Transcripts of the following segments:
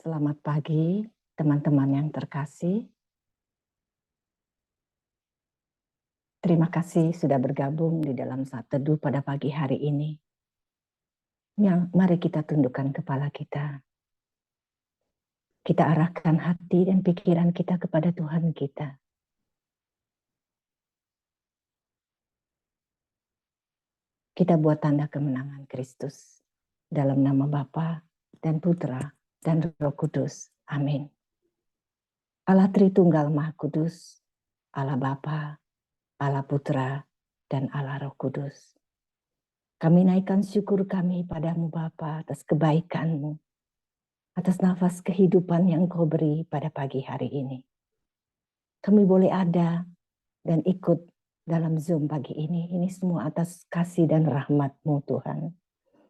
Selamat pagi, teman-teman yang terkasih. Terima kasih sudah bergabung di dalam saat teduh pada pagi hari ini. Mari kita tundukkan kepala kita. Kita arahkan hati dan pikiran kita kepada Tuhan kita. Kita buat tanda kemenangan Kristus dalam nama Bapa dan Putra dan Roh Kudus. Amin. Allah Tritunggal Maha Kudus, Allah Bapa, Allah Putra, dan Allah Roh Kudus. Kami naikkan syukur kami padamu Bapa atas kebaikan-Mu, atas nafas kehidupan yang Kau beri pada pagi hari ini. Kami boleh ada dan ikut dalam Zoom pagi ini. Ini semua atas kasih dan rahmat-Mu Tuhan.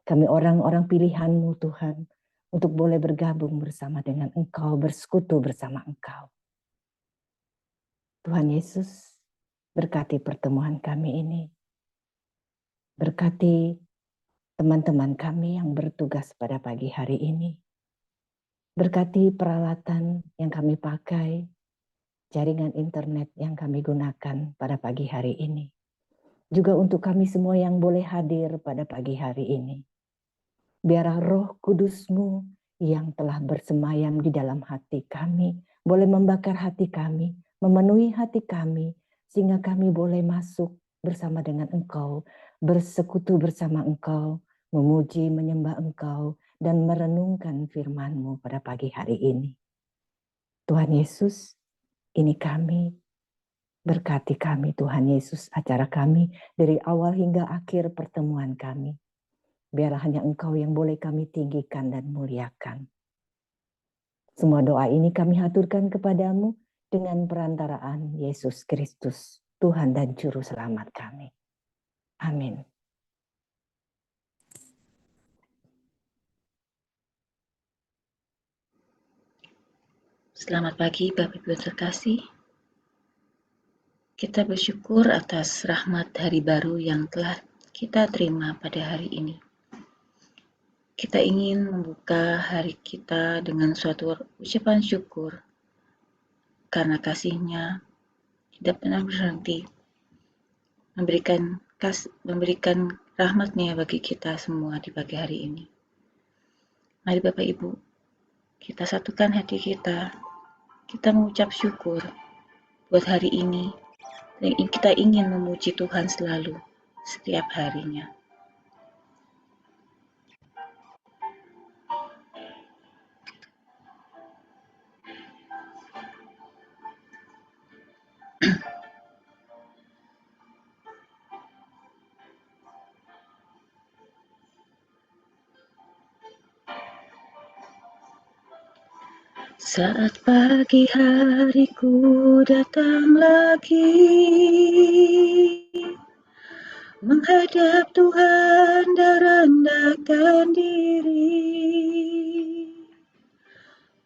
Kami orang-orang pilihan-Mu Tuhan, untuk boleh bergabung bersama dengan Engkau, bersekutu bersama Engkau. Tuhan Yesus, berkati pertemuan kami ini. Berkati teman-teman kami yang bertugas pada pagi hari ini. Berkati peralatan yang kami pakai, jaringan internet yang kami gunakan pada pagi hari ini. Juga untuk kami semua yang boleh hadir pada pagi hari ini. Biarlah Roh Kudus-Mu yang telah bersemayam di dalam hati kami, boleh membakar hati kami, memenuhi hati kami, sehingga kami boleh masuk bersama dengan Engkau, bersekutu bersama Engkau, memuji, menyembah Engkau, dan merenungkan firman-Mu pada pagi hari ini. Tuhan Yesus, ini kami, berkati kami Tuhan Yesus, acara kami dari awal hingga akhir pertemuan kami. Biarlah hanya Engkau yang boleh kami tinggikan dan muliakan. Semua doa ini kami haturkan kepadamu dengan perantaraan Yesus Kristus, Tuhan dan Juru Selamat kami. Amin. Selamat pagi Bapak Ibu terkasih. Kita bersyukur atas rahmat hari baru yang telah kita terima pada hari ini. Kita ingin membuka hari kita dengan suatu ucapan syukur karena kasih-Nya tidak pernah berhenti memberikan rahmat-Nya bagi kita semua di pagi hari ini. Mari Bapak Ibu, kita satukan hati kita mengucap syukur buat hari ini. Kita ingin memuji Tuhan selalu, setiap harinya. Saat pagi hariku datang lagi, menghadap Tuhan dan rendahkan diri,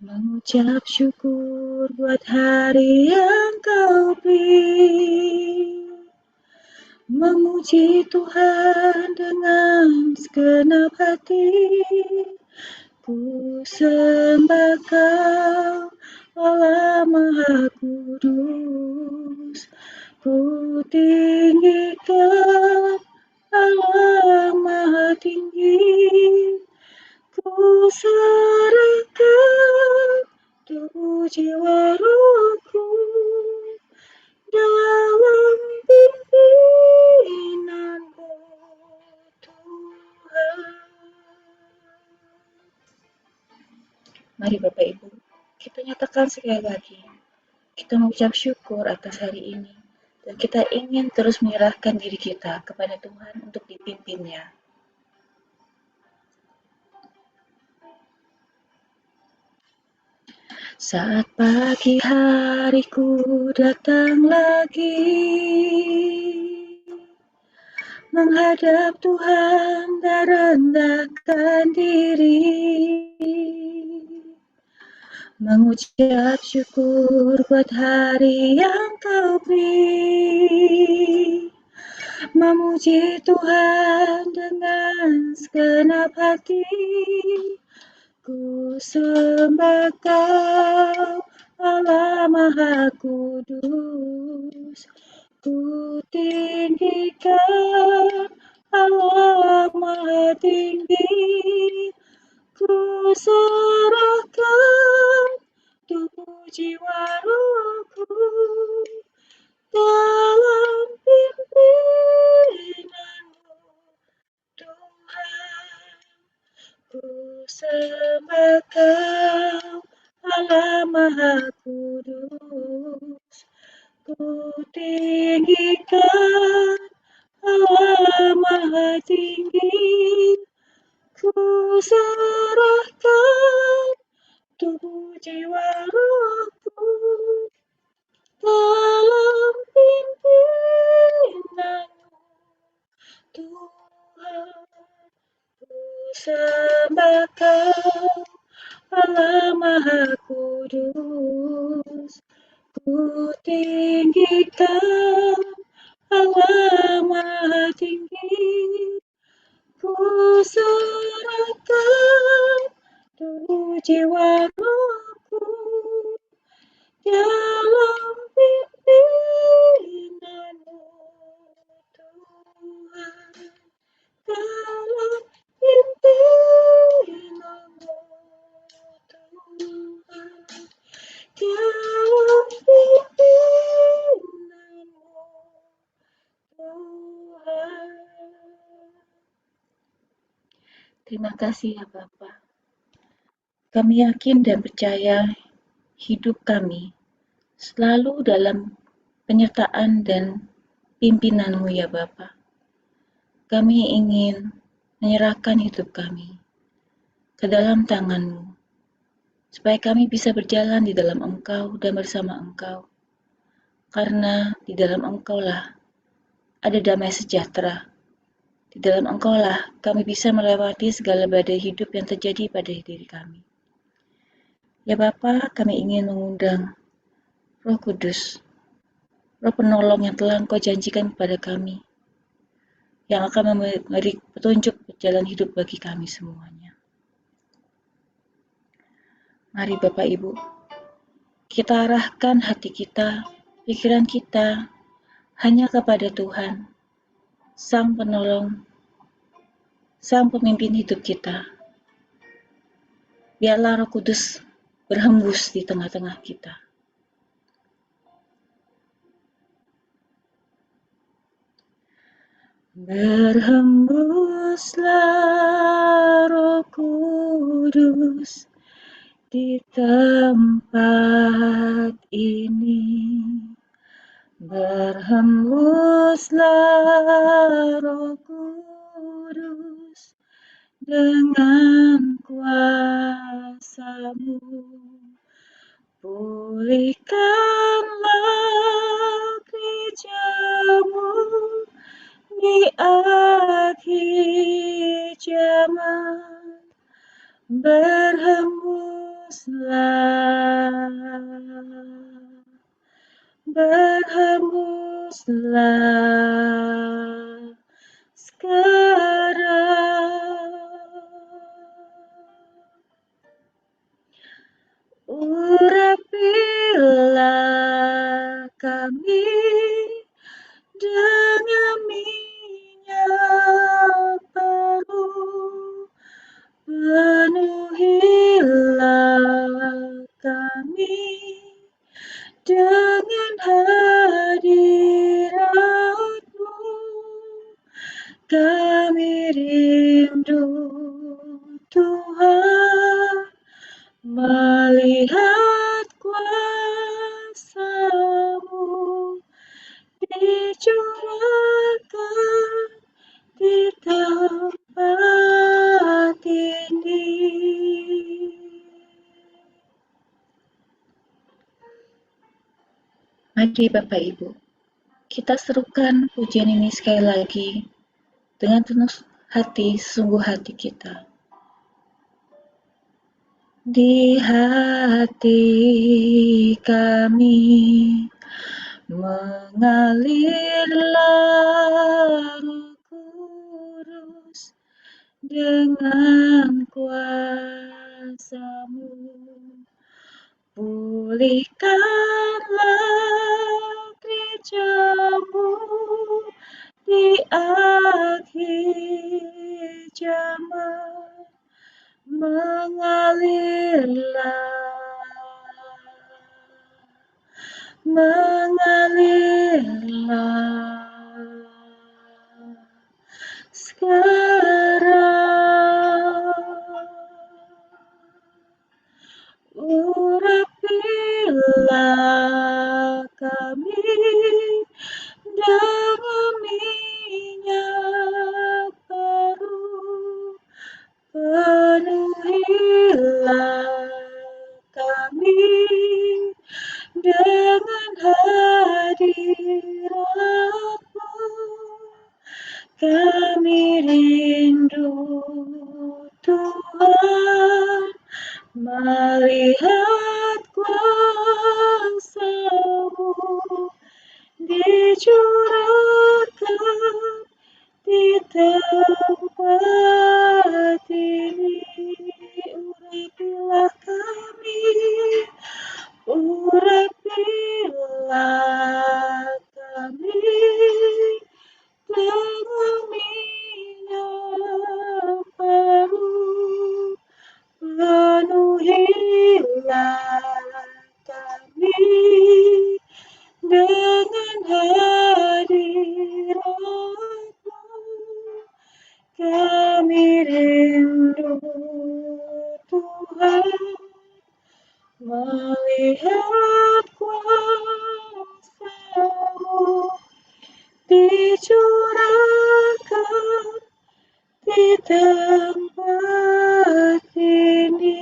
mengucap syukur buat hari yang Kau beri, memuji Tuhan dengan segenap hati. Ku sembah Kau, Allah Maha Kudus. Ku tinggikan Allah Maha Tinggi. Ku serahkan tubuh jiwa rohku dalam pimpinan-Mu Tuhan. Mari Bapak Ibu, kita nyatakan sekali lagi, kita mengucap syukur atas hari ini, dan kita ingin terus menyerahkan diri kita kepada Tuhan untuk dipimpinnya. Saat pagi hariku datang lagi, menghadap Tuhan dan rendahkan diri, mengucap syukur buat hari yang Kau beri, memuji Tuhan dengan segenap hati. Ku sembah Kau, Allah Maha Kudus. Ku tinggikan Allah Maha Tinggi. Ku serahkan tubuh jiwa rohku dalam pimpinanmu, Tuhan. Ku sembah Kau, Allah Maha Kudus. Ku tinggikan Allah Maha Tinggi. Ku serahkan tubuh jiwa rohku dalam pimpinanmu, Tuhan. Ku sembah Kau, Allah Maha Kudus. Ku tinggikan Allah Maha Tinggi. Ku serahkan tubuh jiwa rohku dalam pimpinanmu, Tuhan. Dalam pimpinanmu, Tuhan. Dalam pimpinanmu, Tuhan. Terima kasih ya Bapa. Kami yakin dan percaya hidup kami selalu dalam penyertaan dan pimpinan-Mu ya Bapa. Kami ingin menyerahkan hidup kami ke dalam tangan-Mu, supaya kami bisa berjalan di dalam Engkau dan bersama Engkau. Karena di dalam Engkau-lah ada damai sejahtera. Di dalam Engkau-lah kami bisa melewati segala badai hidup yang terjadi pada diri kami. Ya Bapa, kami ingin mengundang Roh Kudus, Roh Penolong yang telah Engkau janjikan kepada kami, yang akan memberi petunjuk jalan hidup bagi kami semuanya. Mari Bapak Ibu, kita arahkan hati kita, pikiran kita hanya kepada Tuhan, Sang Penolong, Sang Pemimpin hidup kita. Biarlah Roh Kudus berhembus di tengah-tengah kita. Berhembuslah Roh Kudus di tempat ini. Berhembuslah Roh Kudus dengan kuasa-Mu. Pulihkanlah gereja-Mu di akhir zaman. Berhembuslah sekarang. Urapilah kami dengan minyak baru, penuhilah kami dengan hadirat-Mu. Kami rindu Tuhan melihat kuasa-Mu dicurahkan di tempat ini. Mari Bapak Ibu, kita serukan pujian ini sekali lagi dengan penuh hati, sungguh hati kita. Di hati kami mengalirlah Roh Kudus dengan kuasa-Mu. kuasamu. Pulihkanlah gerejamu di akhir zaman, mengalirlah sekarang. Urapilah kami dengan minyak baru, penuhilah kami dengan hadirat-Mu. Kami rindu Tuhan melihat kuasa-Mu dicurahkan di tempat ini. Urapilah kami, urapilah kami dengan minyak baru, penuhilah kami dengan hadirat-Mu. Kami rindu Tuhan melihat kuasa-Mu dicurahkan di tempat ini.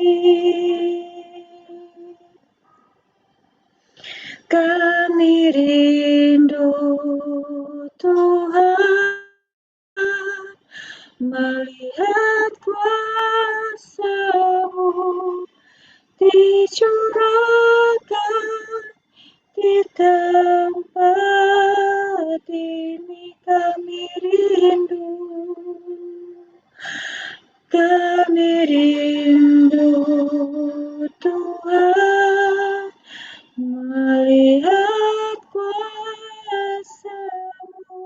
Kami rindu Tuhan melihat kuasa-Mu dicurahkan di tempat ini. Kami rindu Tuhan melihat kuasa-Mu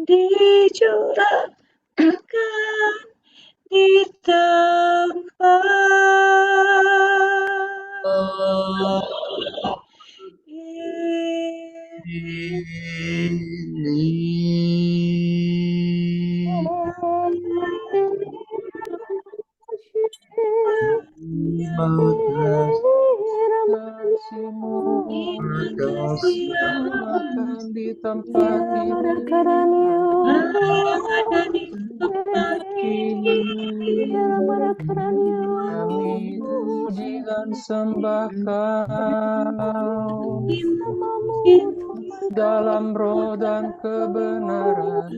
dicurahkan di tempat Makan di tempat ini, kami puji dan sembah Kau dalam roh dan kebenaran.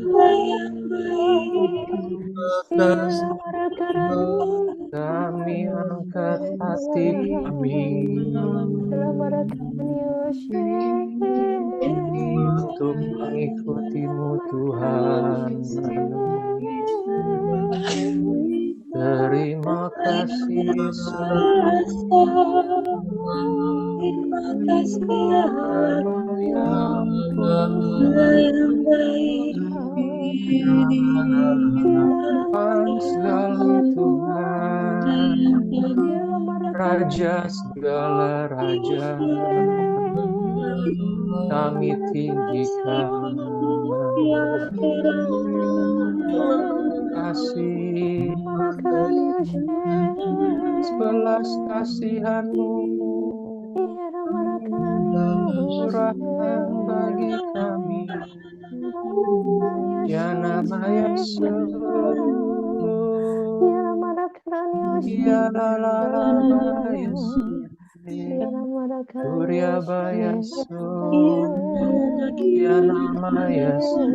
Kami angkat hati kami untuk mengikuti-Mu Tuhan. Terima kasih Yesus, Allah yang Tuhan segala Tuhan, Raja segala Raja, kami tinggikan. Kasih sebelas kasihan-Mu, curahkan bagi kami. Ya nama Yesus, ya la la la la Yesus, Surya Yesus, ya nama Yesus,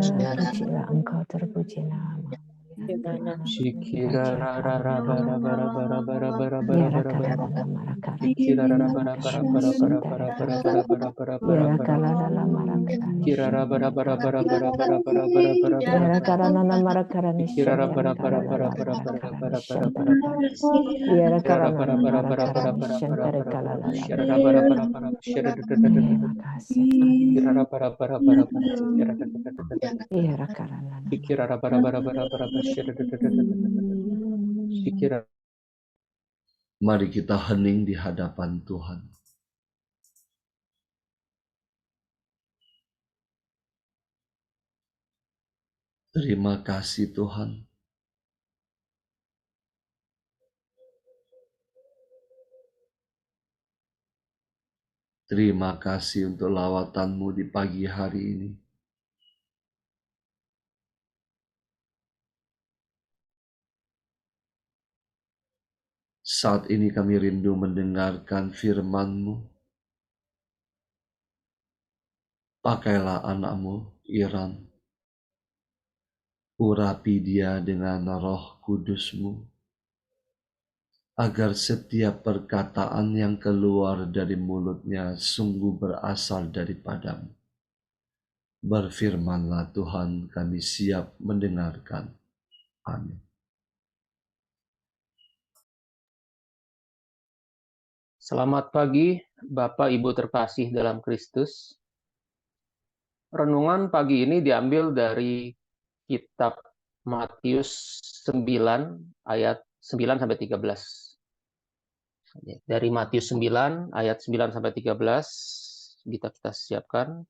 Terpujilah Engkau, terpuji nama. Mari kita hening di hadapan Tuhan. Terima kasih Tuhan. Terima kasih untuk lawatan-Mu di pagi hari ini. Saat ini kami rindu mendengarkan firman-Mu. Pakailah anak-Mu, Iran. Urapi dia dengan Roh Kudus-Mu, agar setiap perkataan yang keluar dari mulutnya sungguh berasal daripada-Mu. Berfirmanlah Tuhan, kami siap mendengarkan. Amin. Selamat pagi, Bapak Ibu terkasih dalam Kristus. Renungan pagi ini diambil dari kitab Matius 9 ayat 9 sampai 13. Dari Matius 9 ayat 9 sampai 13 kita siapkan.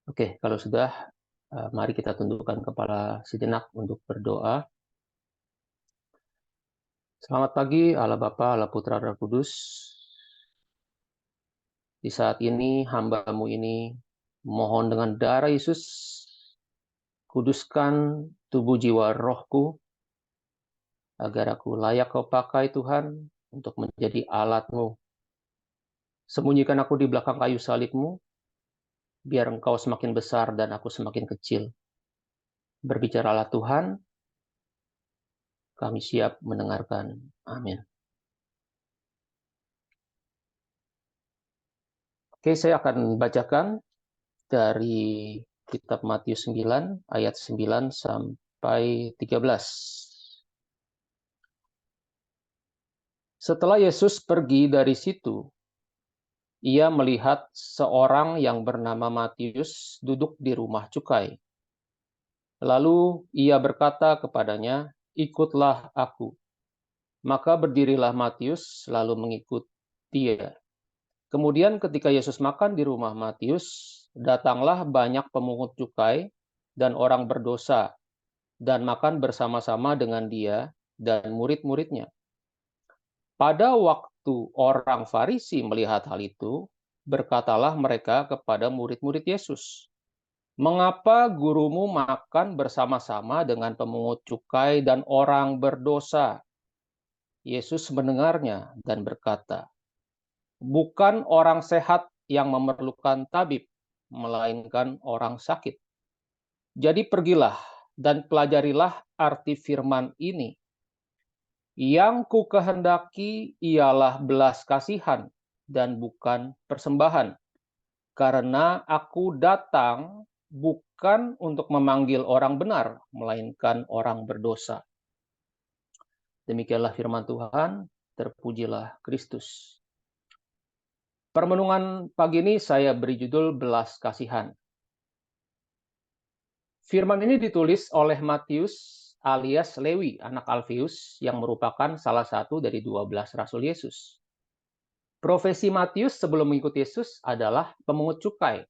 Oke, kalau sudah mari kita tundukkan kepala sejenak untuk berdoa. Selamat pagi Allah Bapa, Allah Putra, Allah Kudus. Di saat ini hamba-Mu ini mohon dengan darah Yesus, kuduskan tubuh jiwa rohku, agar aku layak Kau pakai Tuhan untuk menjadi alat-Mu. Sembunyikan aku di belakang kayu salib-Mu, biar Engkau semakin besar dan aku semakin kecil. Berbicaralah Tuhan, kami siap mendengarkan. Amin. Oke, saya akan bacakan dari kitab Matius 9 ayat 9 sampai 13. Setelah Yesus pergi dari situ, ia melihat seorang yang bernama Matius duduk di rumah cukai. Lalu ia berkata kepadanya, "Ikutlah aku." Maka berdirilah Matius lalu mengikut dia. Kemudian ketika Yesus makan di rumah Matius, datanglah banyak pemungut cukai dan orang berdosa dan makan bersama-sama dengan dia dan murid-muridnya. Pada waktu orang Farisi melihat hal itu, berkatalah mereka kepada murid-murid Yesus, "Mengapa gurumu makan bersama-sama dengan pemungut cukai dan orang berdosa?" Yesus mendengarnya dan berkata, "Bukan orang sehat yang memerlukan tabib, melainkan orang sakit. Jadi pergilah dan pelajarilah arti firman ini. Yang ku kehendaki ialah belas kasihan dan bukan persembahan. Karena aku datang bukan untuk memanggil orang benar, melainkan orang berdosa." Demikianlah firman Tuhan, terpujilah Kristus. Permenungan pagi ini saya beri judul belas kasihan. Firman ini ditulis oleh Matius alias Lewi, anak Alfeus, yang merupakan salah satu dari 12 Rasul Yesus. Profesi Matius sebelum mengikuti Yesus adalah pemungut cukai.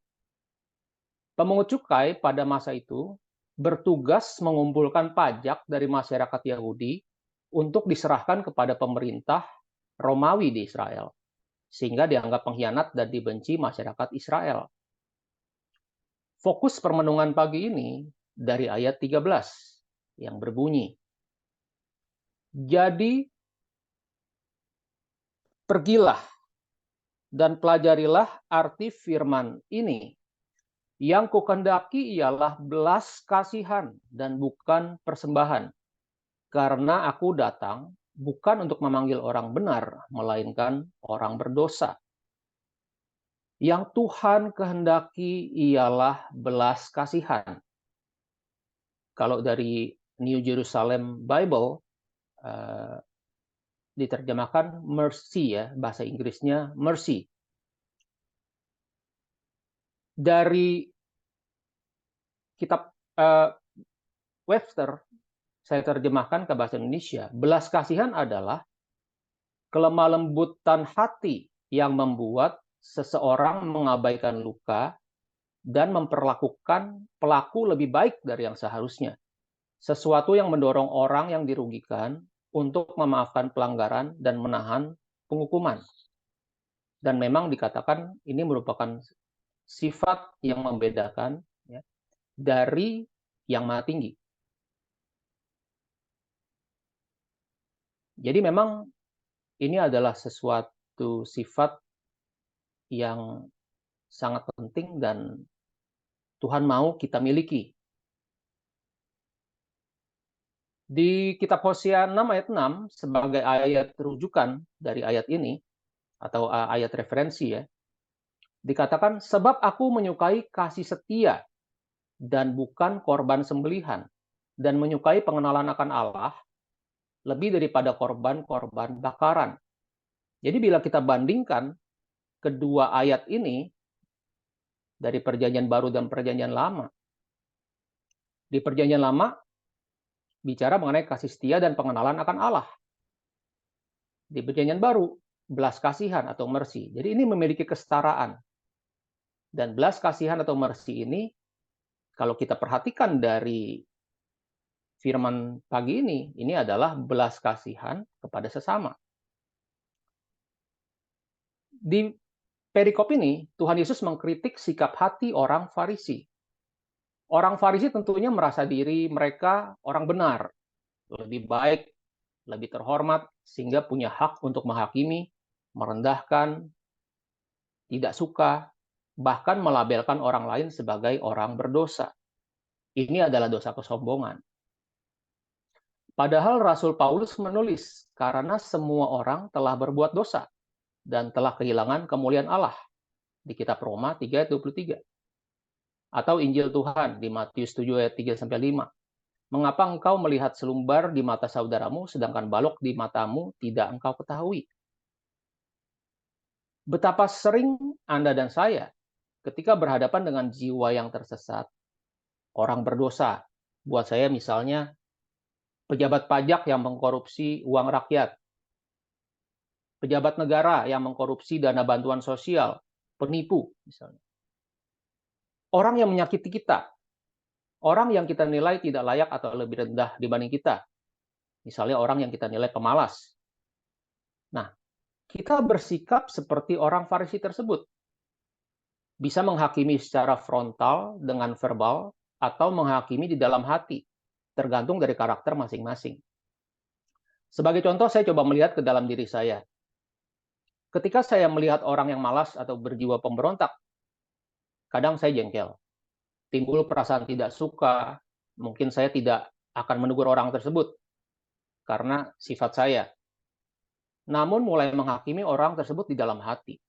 Pemungut cukai pada masa itu bertugas mengumpulkan pajak dari masyarakat Yahudi untuk diserahkan kepada pemerintah Romawi di Israel, sehingga dianggap pengkhianat dan dibenci masyarakat Israel. Fokus permenungan pagi ini dari ayat 13 yang berbunyi, "Jadi pergilah dan pelajarilah arti firman ini. Yang kukendaki ialah belas kasihan dan bukan persembahan. Karena aku datang bukan untuk memanggil orang benar, melainkan orang berdosa. Yang Tuhan kehendaki ialah belas kasihan." Kalau dari New Jerusalem Bible, diterjemahkan mercy ya, bahasa Inggrisnya mercy. Dari kitab Webster, saya terjemahkan ke bahasa Indonesia, belas kasihan adalah kelemah lembutan hati yang membuat seseorang mengabaikan luka dan memperlakukan pelaku lebih baik dari yang seharusnya. Sesuatu yang mendorong orang yang dirugikan untuk memaafkan pelanggaran dan menahan penghukuman. Dan memang dikatakan ini merupakan sifat yang membedakan ya, dari yang Maha Tinggi. Jadi memang ini adalah sesuatu sifat yang sangat penting dan Tuhan mau kita miliki. Di kitab Hosea 6 ayat 6 sebagai ayat rujukan dari ayat ini atau ayat referensi ya, dikatakan, "Sebab aku menyukai kasih setia dan bukan korban sembelihan, dan menyukai pengenalan akan Allah lebih daripada korban-korban bakaran." Jadi bila kita bandingkan kedua ayat ini dari Perjanjian Baru dan Perjanjian Lama, di Perjanjian Lama bicara mengenai kasih setia dan pengenalan akan Allah. Di Perjanjian Baru, belas kasihan atau mercy. Jadi ini memiliki kesetaraan. Dan belas kasihan atau mercy ini, kalau kita perhatikan dari firman pagi ini adalah belas kasihan kepada sesama. Di perikop ini, Tuhan Yesus mengkritik sikap hati orang Farisi. Orang Farisi tentunya merasa diri mereka orang benar, lebih baik, lebih terhormat, sehingga punya hak untuk menghakimi, merendahkan, tidak suka, bahkan melabelkan orang lain sebagai orang berdosa. Ini adalah dosa kesombongan. Padahal Rasul Paulus menulis, karena semua orang telah berbuat dosa dan telah kehilangan kemuliaan Allah di kitab Roma 3 ayat 23. Atau Injil Tuhan di Matius 7 ayat 3-5. Mengapa engkau melihat selumbar di mata saudaramu, sedangkan balok di matamu tidak engkau ketahui? Betapa sering Anda dan saya ketika berhadapan dengan jiwa yang tersesat, orang berdosa. Buat saya misalnya, pejabat pajak yang mengkorupsi uang rakyat, pejabat negara yang mengkorupsi dana bantuan sosial, penipu misalnya. Orang yang menyakiti kita, orang yang kita nilai tidak layak atau lebih rendah dibanding kita. Misalnya orang yang kita nilai pemalas. Nah, kita bersikap seperti orang Farisi tersebut. Bisa menghakimi secara frontal dengan verbal atau menghakimi di dalam hati, tergantung dari karakter masing-masing. Sebagai contoh, saya coba melihat ke dalam diri saya. Ketika saya melihat orang yang malas atau berjiwa pemberontak, kadang saya jengkel. Timbul perasaan tidak suka, mungkin saya tidak akan menegur orang tersebut karena sifat saya. Namun mulai menghakimi orang tersebut di dalam hati.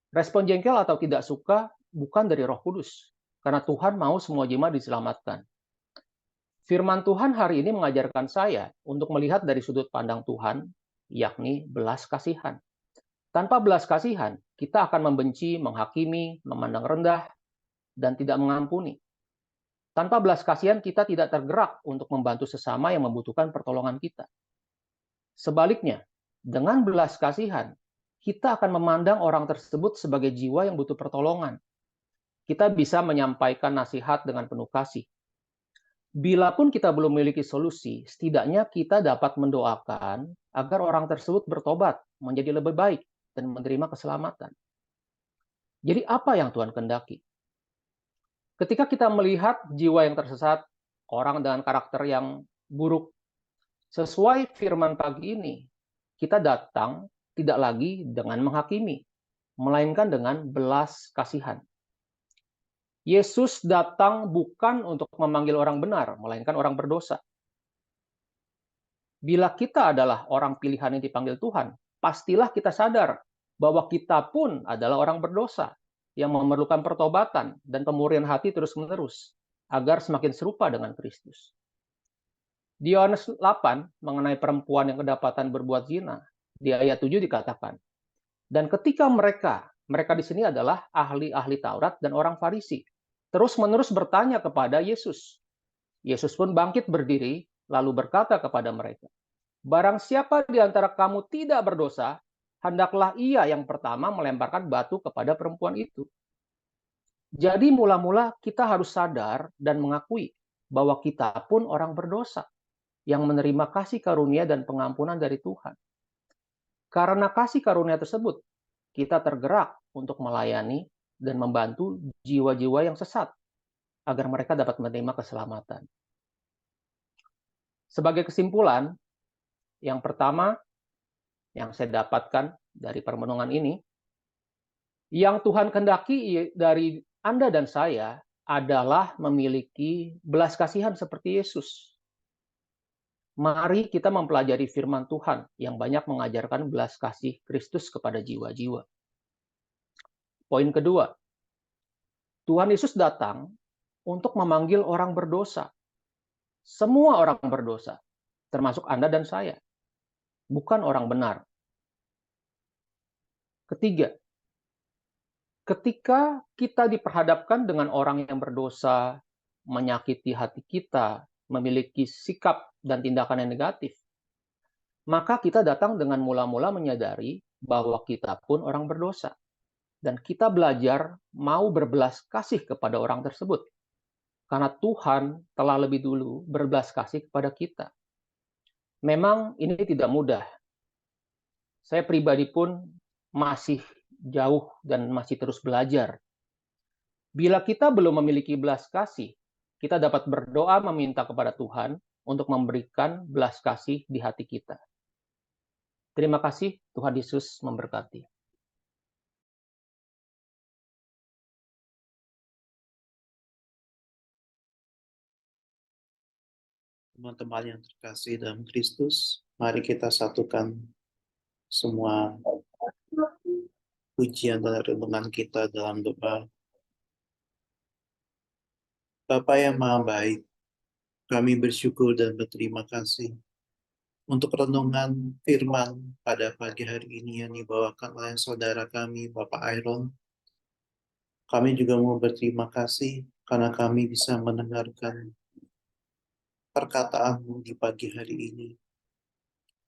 Respon jengkel atau tidak suka bukan dari Roh Kudus, karena Tuhan mau semua jemaat diselamatkan. Firman Tuhan hari ini mengajarkan saya untuk melihat dari sudut pandang Tuhan, yakni belas kasihan. Tanpa belas kasihan, kita akan membenci, menghakimi, memandang rendah, dan tidak mengampuni. Tanpa belas kasihan, kita tidak tergerak untuk membantu sesama yang membutuhkan pertolongan kita. Sebaliknya, dengan belas kasihan, kita akan memandang orang tersebut sebagai jiwa yang butuh pertolongan. Kita bisa menyampaikan nasihat dengan penuh kasih. Bila pun kita belum memiliki solusi, setidaknya kita dapat mendoakan agar orang tersebut bertobat menjadi lebih baik dan menerima keselamatan. Jadi apa yang Tuhan kehendaki? Ketika kita melihat jiwa yang tersesat, orang dengan karakter yang buruk, sesuai firman pagi ini, kita datang tidak lagi dengan menghakimi, melainkan dengan belas kasihan. Yesus datang bukan untuk memanggil orang benar, melainkan orang berdosa. Bila kita adalah orang pilihan yang dipanggil Tuhan, pastilah kita sadar bahwa kita pun adalah orang berdosa yang memerlukan pertobatan dan pemurnian hati terus-menerus agar semakin serupa dengan Kristus. Di Yohanes 8 mengenai perempuan yang kedapatan berbuat zina, di ayat 7 dikatakan, dan ketika mereka di sini adalah ahli-ahli Taurat dan orang Farisi, terus-menerus bertanya kepada Yesus. Yesus pun bangkit berdiri, lalu berkata kepada mereka, barang siapa di antara kamu tidak berdosa, hendaklah ia yang pertama melemparkan batu kepada perempuan itu. Jadi mula-mula kita harus sadar dan mengakui bahwa kita pun orang berdosa yang menerima kasih karunia dan pengampunan dari Tuhan. Karena kasih karunia tersebut, kita tergerak untuk melayani dan membantu jiwa-jiwa yang sesat agar mereka dapat menerima keselamatan. Sebagai kesimpulan, yang pertama yang saya dapatkan dari permenungan ini, yang Tuhan kehendaki dari Anda dan saya adalah memiliki belas kasihan seperti Yesus. Mari kita mempelajari firman Tuhan yang banyak mengajarkan belas kasih Kristus kepada jiwa-jiwa. Poin kedua, Tuhan Yesus datang untuk memanggil orang berdosa. Semua orang berdosa, termasuk Anda dan saya. Bukan orang benar. Ketiga, ketika kita diperhadapkan dengan orang yang berdosa, menyakiti hati kita, memiliki sikap dan tindakan yang negatif, maka kita datang dengan mula-mula menyadari bahwa kita pun orang berdosa. Dan kita belajar mau berbelas kasih kepada orang tersebut. Karena Tuhan telah lebih dulu berbelas kasih kepada kita. Memang ini tidak mudah. Saya pribadi pun masih jauh dan masih terus belajar. Bila kita belum memiliki belas kasih, kita dapat berdoa meminta kepada Tuhan untuk memberikan belas kasih di hati kita. Terima kasih, Tuhan Yesus memberkati. Teman-teman yang terkasih dalam Kristus, mari kita satukan semua pujian dan renungan kita dalam doa. Bapa yang Maha Baik, kami bersyukur dan berterima kasih untuk renungan firman pada pagi hari ini yang dibawakan oleh saudara kami, Bapak Iron. Kami juga mau berterima kasih karena kami bisa mendengarkan perkataan-Mu di pagi hari ini.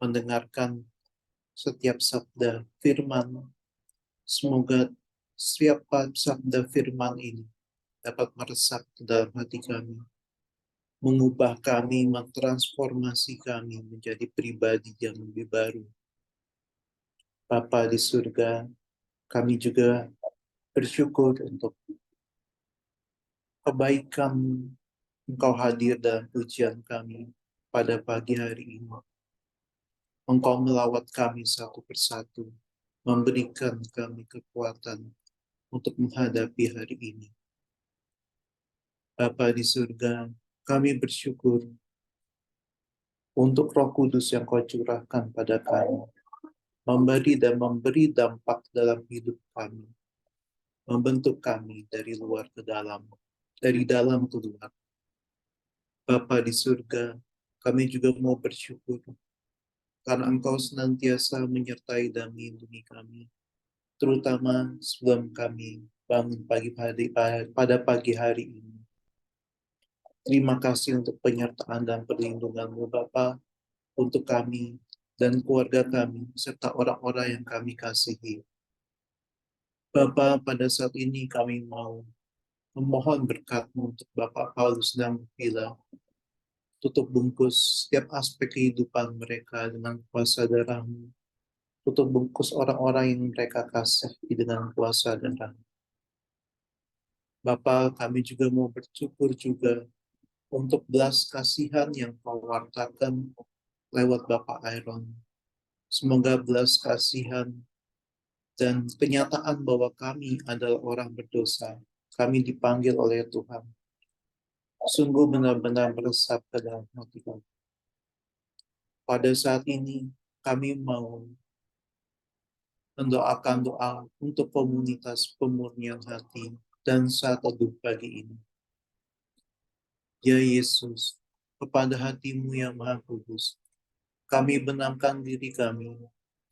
Mendengarkan setiap sabda firman. Semoga setiap sabda firman ini dapat meresap ke dalam hati kami, mengubah kami, mentransformasi kami menjadi pribadi yang lebih baru. Bapa di surga, kami juga bersyukur untuk kebaikan Engkau hadir dalam pujian kami pada pagi hari ini. Engkau melawat kami satu persatu, memberikan kami kekuatan untuk menghadapi hari ini. Bapa di surga, kami bersyukur untuk Roh Kudus yang Kau curahkan pada kami, memberi dampak dalam hidup kami, membentuk kami dari luar ke dalam, dari dalam ke luar. Bapa di surga, kami juga mau bersyukur karena Engkau senantiasa menyertai dan melindungi kami, terutama sebelum kami bangun pada pagi hari ini. Terima kasih untuk penyertaan dan perlindungan-Mu, Bapa, untuk kami dan keluarga kami, serta orang-orang yang kami kasihi. Bapa, pada saat ini kami mau memohon berkat-Mu untuk Bapak Paulus dan Vila, Tutup bungkus setiap aspek kehidupan mereka dengan kuasa darah-Mu. Tutup bungkus orang-orang yang mereka kasihi dengan kuasa darah-Mu. Bapa, kami juga mau bersyukur juga untuk belas kasihan yang Kau wartakan lewat Bapak Aaron. Semoga belas kasihan dan kenyataan bahwa kami adalah orang berdosa, kami dipanggil oleh Tuhan, sungguh benar-benar meresap ke dalam hati kami. Pada saat ini, kami mau mendoakan doa untuk komunitas pemurnian hati dan saat teduh pagi ini. Ya Yesus, kepada hati-Mu yang Maha Kudus, kami benamkan diri kami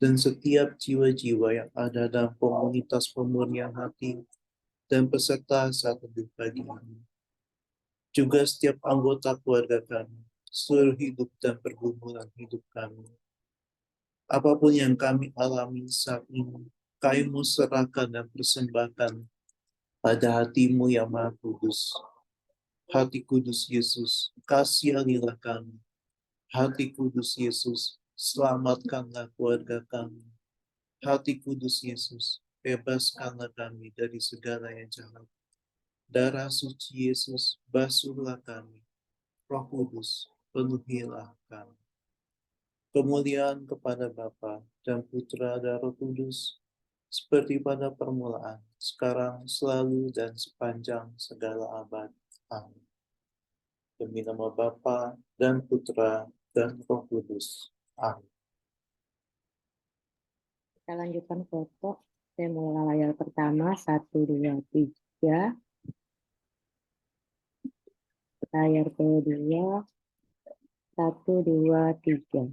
dan setiap jiwa-jiwa yang ada dalam komunitas pemurnian hati dan peserta saat teduh pagi ini. Juga setiap anggota keluarga kami, seluruh hidup dan pergumulan hidup kami. Apapun yang kami alami saat ini, kami mau serahkan dan persembahkan pada hati-Mu yang Maha Kudus. Hati kudus Yesus, kasihanilah kami. Hati kudus Yesus, selamatkanlah keluarga kami. Hati kudus Yesus, bebaskanlah kami dari segala yang jahat. Darah suci Yesus, basuhlah kami. Roh Kudus, penuhilah kami. Kemuliaan kepada Bapa dan Putra dan Roh Kudus, seperti pada permulaan, sekarang, selalu, dan sepanjang segala abad. Amin. Demi nama Bapa dan Putra dan Roh Kudus. Amin. Kita lanjutkan foto. Saya mulai layar pertama, 1, 2, 3. Layar kedua, 1, 2, 3.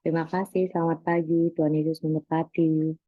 Terima kasih, selamat pagi. Tuhan Yesus memberkati.